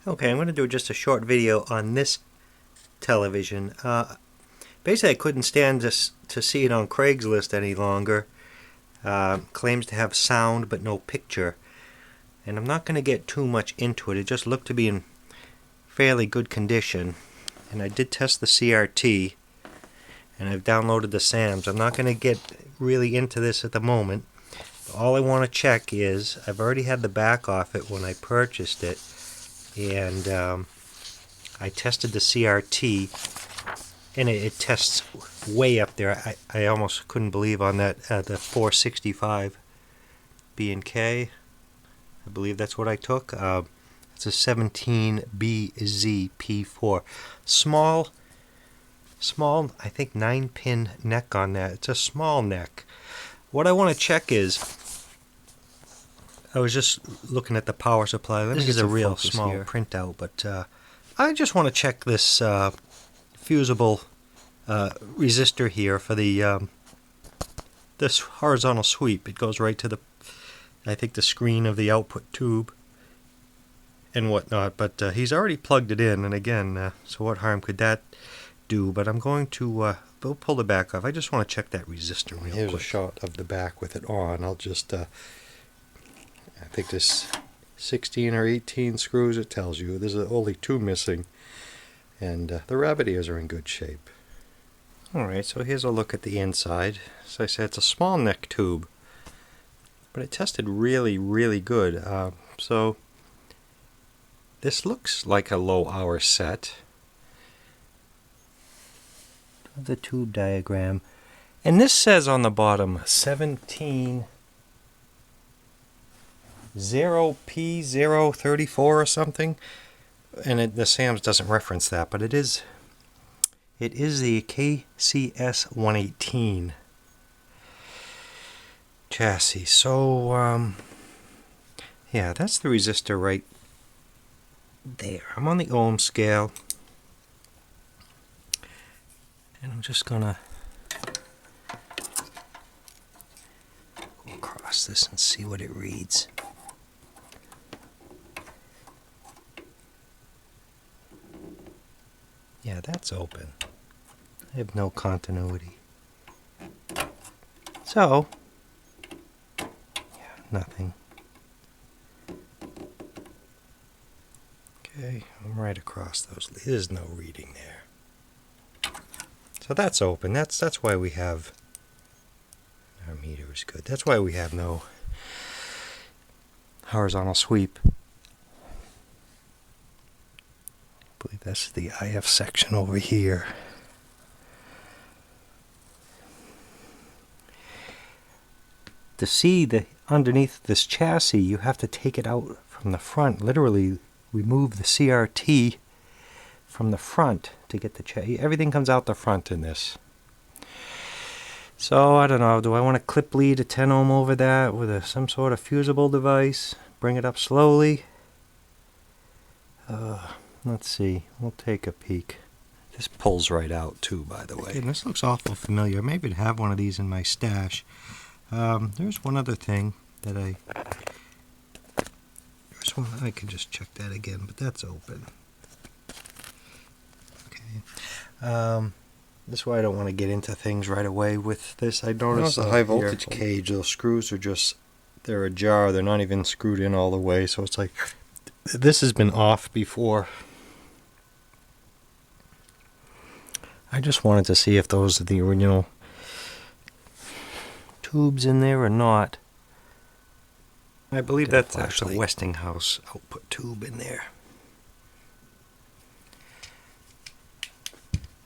Okay, I'm going to do just a short video on this television. Basically, I couldn't stand to see it on Craigslist any longer. Claims to have sound but no picture. And I'm not going to get too much into it. It just looked to be in fairly good condition. And I did test the CRT. And I've downloaded the SAMs. I'm not going to get really into this at the moment. All I want to check is, I've already had the back off it when I purchased it. And I tested the CRT, and it tests way up there. I almost couldn't believe on that the 465 B&K. I believe that's what I took. It's a 17BZP4. Small, I think 9-pin neck on that. It's a small neck. What I want to check is, I was just looking at the power supply. Let me get a real small printout, but I just want to check this fusible resistor here for the this horizontal sweep. It goes right to the, I think, the screen of the output tube and whatnot. But he's already plugged it in, and again, so what harm could that do? But I'm going to we'll pull the back off. I just want to check that resistor real quick. Here's a shot of the back with it on. I'll just I think there's 16 or 18 screws, it tells you. There's only 2 missing. And the rabbit ears are in good shape. Alright, so here's a look at the inside. As I said, it's a small neck tube. But it tested really, really good. So this looks like a low hour set. The tube diagram. And this says on the bottom 17 0P034 or something, and the SAMs doesn't reference that, but it is the KCS118 chassis. So yeah, that's the resistor right there. I'm on the ohm scale, and I'm just gonna go across this and see what it reads. Yeah, that's open. I have no continuity. So, yeah, nothing. Okay, I'm right across those. There's no reading there. So that's open. That's why we have, our meter is good. That's why we have no horizontal sweep. I believe that's the IF section over here. To see the underneath this chassis, you have to take it out from the front. Literally remove the CRT from the front to get the chassis. Everything comes out the front in this. So I don't know. Do I want to clip lead a 10 ohm over that with some sort of fusible device? Bring it up slowly. Let's see. We'll take a peek. This pulls right out too, by the way. Okay, this looks awful familiar. Maybe I'd have one of these in my stash. There's one other thing that there's one, I can just check that again, but that's open. Okay. This is why I don't want to get into things right away with this. I noticed the high voltage cage, those screws are just, they're ajar. They're not even screwed in all the way, so it's like, this has been off before. I just wanted to see if those are the original tubes in there or not. I believe that's actually a Westinghouse output tube in there.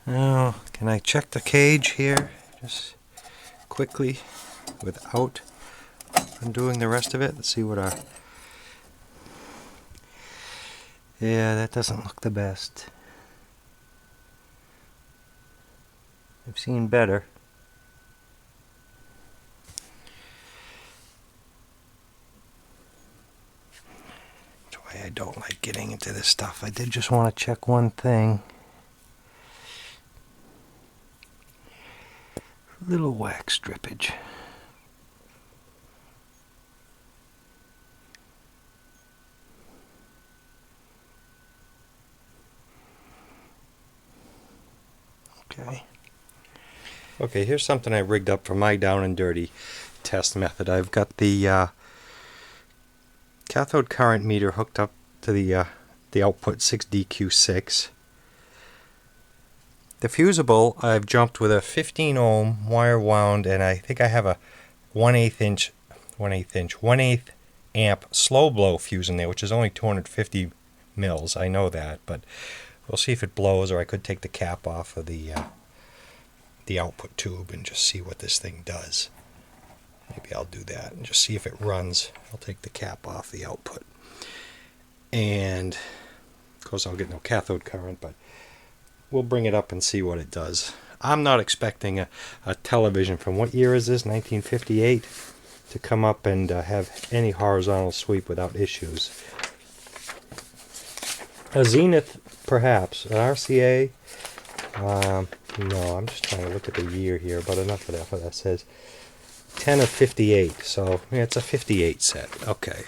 Now, can I check the cage here just quickly without undoing the rest of it? Let's see what our... Yeah, that doesn't look the best. I've seen better. That's why I don't like getting into this stuff. I did just want to check one thing. Little wax drippage. Okay. Okay, here's something I rigged up for my down and dirty test method. I've got the cathode current meter hooked up to the output 6DQ6. The fusible I've jumped with a 15 ohm wire wound, and I think I have a 1/8 amp slow blow fuse in there, which is only 250 mils. I know that, but we'll see if it blows, or I could take the cap off of the output tube and just see what this thing does. Maybe I'll do that and just see if it runs. I'll take the cap off the output, and of course I'll get no cathode current, but we'll bring it up and see what it does. I'm not expecting a television from, what year is this, 1958, to come up and have any horizontal sweep without issues. A Zenith, perhaps. An RCA, no, I'm just trying to look at the year here, but enough of that. What that says, 10 of 58, so yeah, it's a 58 set. Okay.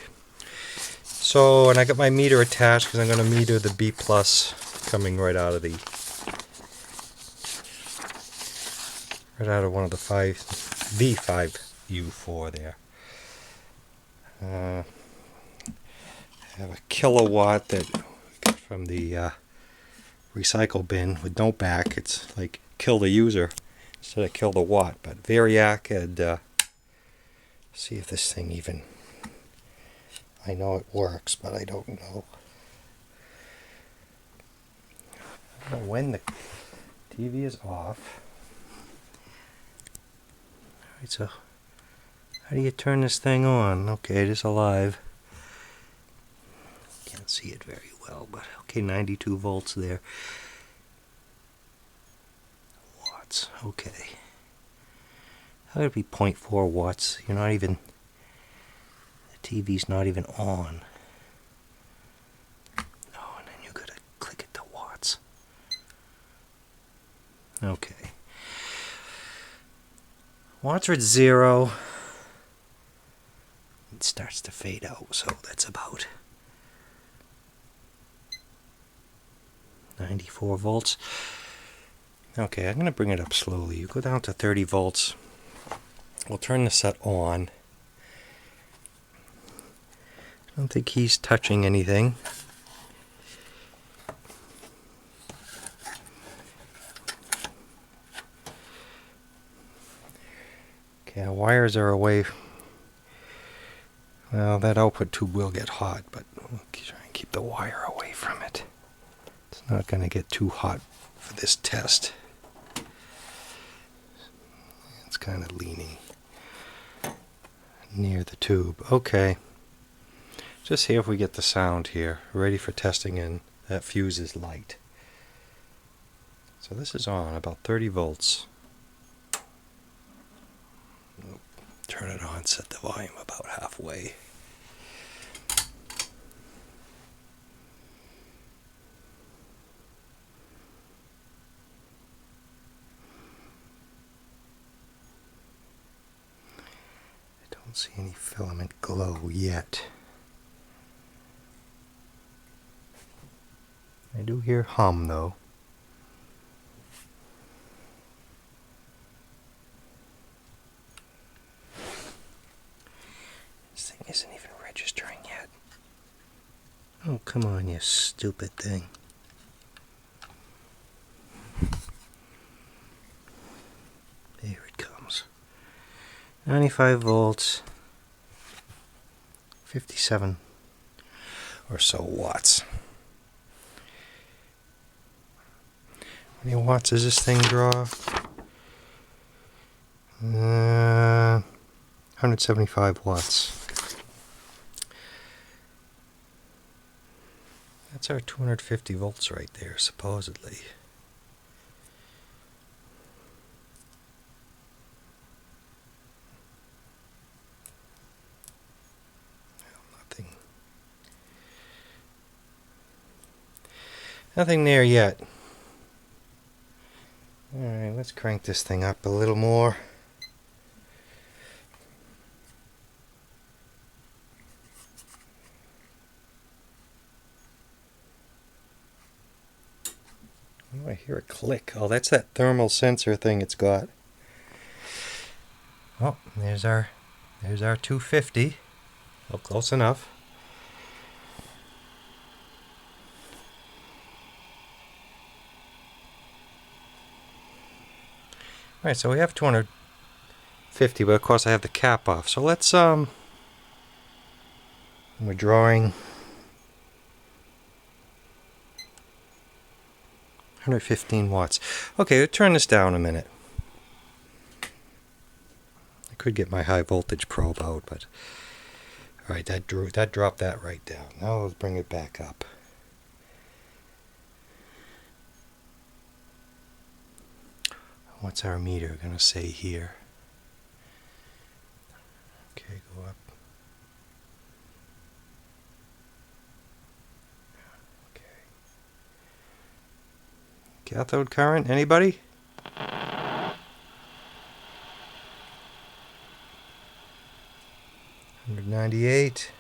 So, and I got my meter attached because I'm going to meter the B plus coming right out of one of the V5U4 there. I have a kilowatt that from the recycle bin with no back. It's like kill the user instead of kill the watt. But Variac, and see if this thing even, I know it works, but I don't know. I don't know when the TV is off. Alright, so how do you turn this thing on? Okay, it is alive. Can't see it very well, but okay, 92 volts there. Watts, okay. How could it be 0.4 watts? You're not even, the TV's not even on. Oh, and then you gotta click it to watts. Okay. Watts are at 0. It starts to fade out, so that's about 94 volts. Okay, I'm going to bring it up slowly. You go down to 30 volts. We'll turn the set on. I don't think he's touching anything. Okay, our wires are away. Well, that output tube will get hot, but we'll try and keep the wire away from it. It's not going to get too hot for this test. It's kind of leaning near the tube. Okay. Just see if we get the sound here. Ready for testing, and that fuse is light. So this is on, about 30 volts. Turn it on, set the volume about halfway. I don't see any filament glow yet. I do hear hum though. This thing isn't even registering yet. Oh, come on, you stupid thing. There it comes. 95 volts, 57 or so watts. How many watts does this thing draw? 175 watts. That's our 250 volts right there, supposedly. Nothing there yet. Alright, let's crank this thing up a little more. Oh, I hear a click. Oh, that's that thermal sensor thing it's got. Oh, there's our 250. Oh, close enough. Alright, so we have 250, but of course I have the cap off. So let's, we're drawing 115 watts. Okay, let's turn this down a minute. I could get my high voltage probe out, but alright, that dropped that right down. Now let's bring it back up. What's our meter going to say here? Okay, go up. Okay. Cathode current, anybody? 198.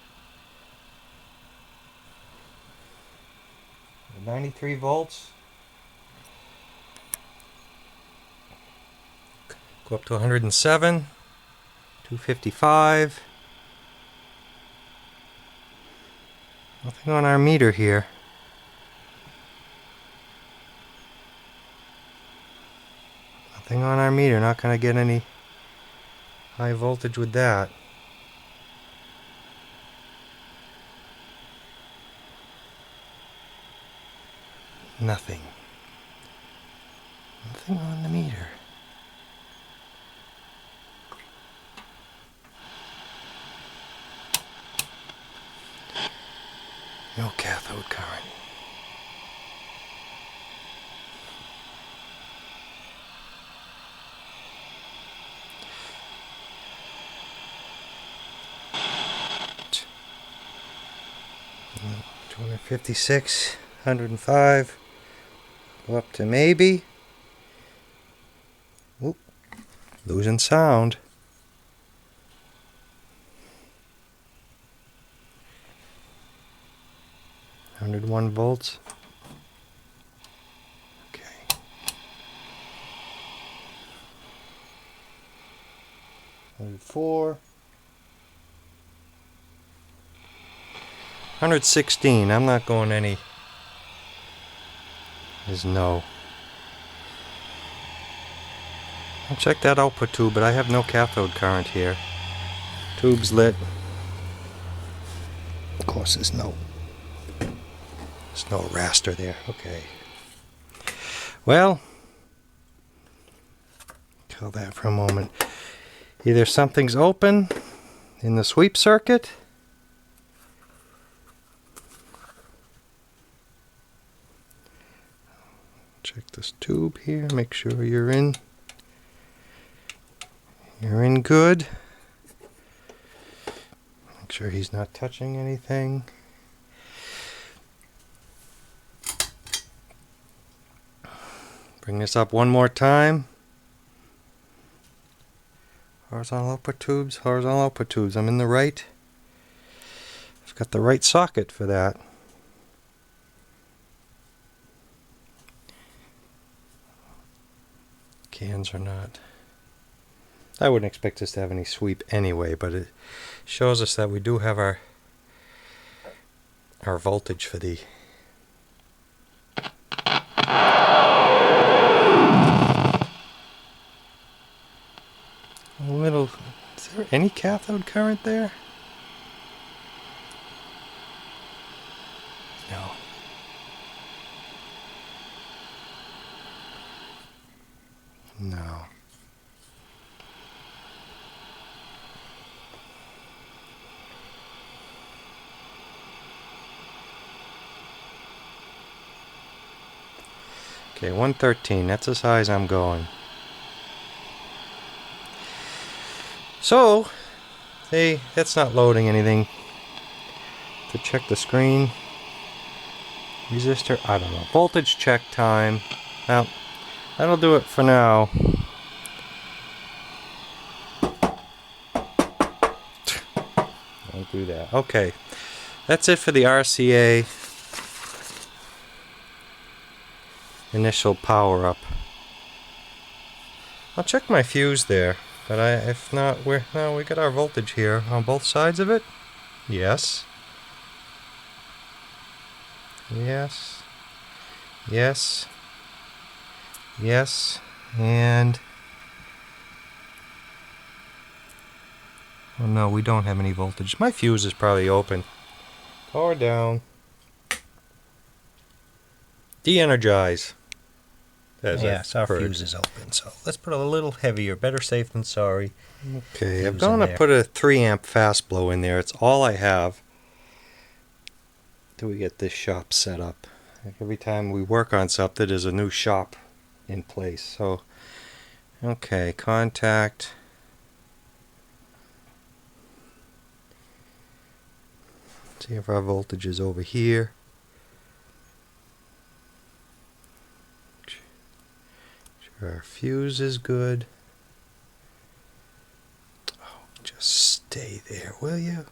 93 volts. Go up to 107. 255. Nothing on our meter here. Nothing on our meter. Not going to get any high voltage with that. Nothing. Nothing on the meter. No cathode current. No, 256, 105. Go up to maybe. Oop, losing sound. $101 volts. Okay. 104. 116. I'm not going any. Is no. I'll check that output tube, but I have no cathode current here. Tube's lit. Of course, there's no raster there. Okay. Well, kill that for a moment. Either something's open in the sweep circuit, check this tube here, make sure you're in good. Make sure he's not touching anything. Bring this up one more time. Horizontal output tubes, horizontal output tubes. I'm in the right. I've got the right socket for that. Cans are not. I wouldn't expect us to have any sweep anyway, but it shows us that we do have our voltage for the little. Is there any cathode current there? No. No. Okay, 113. That's as high as I'm going. So, hey, that's not loading anything. To check the screen. Resistor, I don't know. Voltage check time. Well, that'll do it for now. Don't do that. Okay, that's it for the RCA. initial power up. I'll check my fuse there, but if not, we got our voltage here on both sides of it. Yes. Yes. Yes. Yes. And oh no, we don't have any voltage. My fuse is probably open. Power down. De-energize. Yes, our fuse is open, so let's put a little heavier. Better safe than sorry. Okay, I'm going to put a 3 amp fast-blo in there. It's all I have till we get this shop set up. Like every time we work on something, there's a new shop in place. So, okay, contact. See if our voltage is over here. Our fuse is good. Oh, just stay there, will you?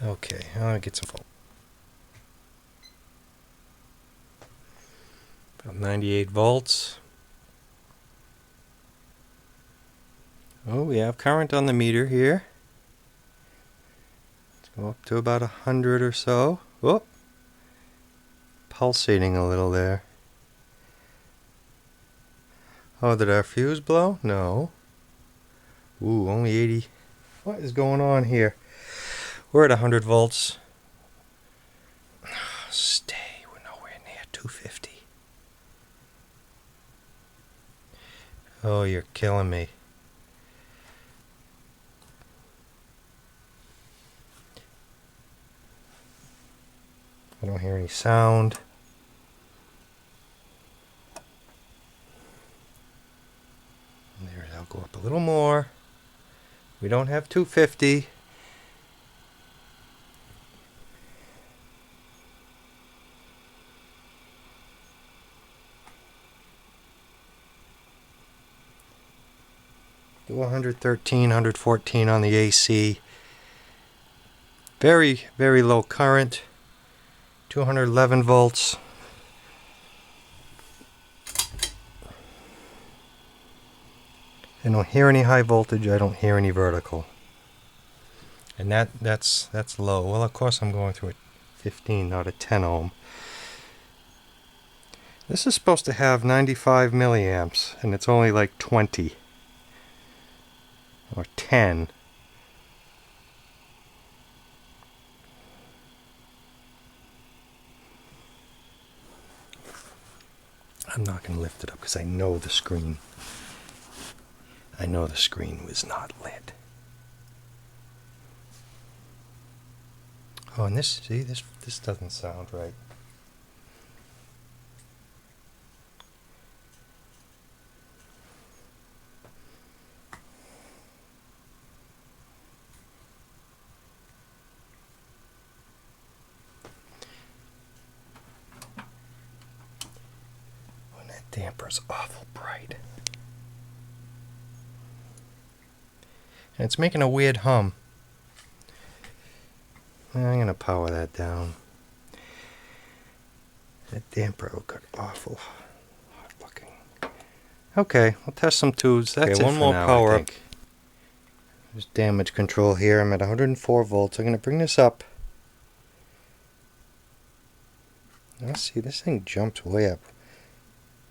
Okay, I'll get some. About 98 volts. Oh, we have current on the meter here. Let's go up to about 100 or so. Whoop. Pulsating a little there. Oh, did our fuse blow? No. Ooh, only 80. What is going on here? We're at 100 volts. Stay. We're nowhere near 250. Oh, you're killing me. I don't hear any sound. There, I'll go up a little more. We don't have 250. Do 113, 114 on the AC. Very, very low current. 211 volts. I don't hear any high voltage. I don't hear any vertical. And that's low. Well, of course I'm going through a 15, not a 10 ohm. This is supposed to have 95 milliamps, and it's only like 20 or 10. I'm not going to lift it up because I know the screen. I know the screen was not lit. Oh, and this doesn't sound right. Damper's awful bright. And it's making a weird hum. I'm going to power that down. That damper got awful hot looking. Okay, we'll test some tubes. That's okay, it. One more now, power up. There's damage control here. I'm at 104 volts. I'm going to bring this up. Let's see, this thing jumps way up.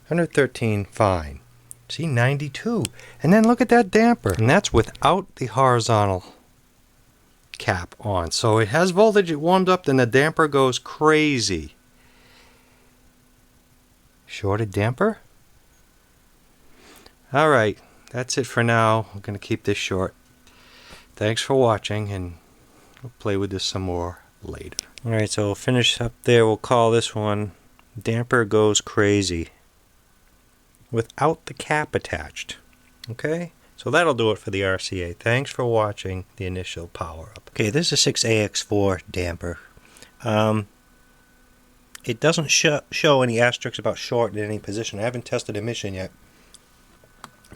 113, fine. See, 92. And then look at that damper. And that's without the horizontal cap on. So it has voltage, it warmed up, then the damper goes crazy. Shorted damper? Alright, that's it for now. I'm going to keep this short. Thanks for watching, and we'll play with this some more later. Alright, so we'll finish up there. We'll call this one Damper Goes Crazy, without the cap attached. Okay, so that'll do it for the RCA. Thanks for watching the initial power up. Okay, this is a 6AX4 damper. It doesn't show any asterisks about short in any position. I haven't tested emission yet.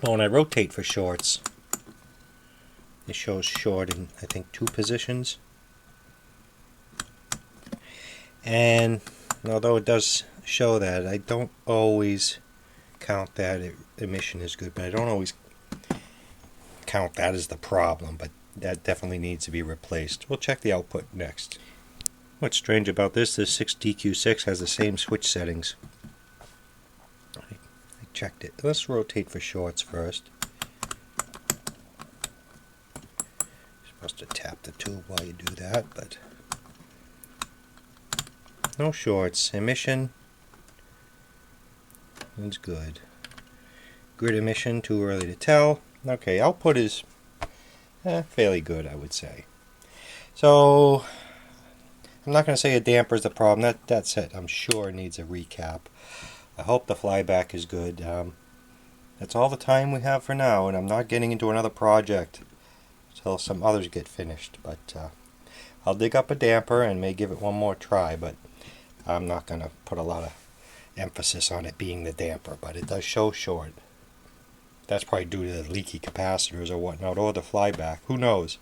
But when I rotate for shorts, it shows short in, I think, 2 positions. And although it does show that, I don't always count that emission is good, but I don't always count that as the problem, but that definitely needs to be replaced. We'll check the output next. What's strange about this 6DQ6 has the same switch settings. I checked it. Let's rotate for shorts first. You're supposed to tap the tube while you do that, but no shorts. Emission is good. Grid emission, too early to tell. Okay, output is fairly good, I would say. So I'm not going to say a damper is the problem. That's it. I'm sure it needs a recap. I hope the flyback is good. That's all the time we have for now, and I'm not getting into another project until some others get finished. But I'll dig up a damper and may give it one more try, but I'm not going to put a lot of emphasis on it being the damper, but it does show short. That's probably due to the leaky capacitors or whatnot, or the flyback. Who knows?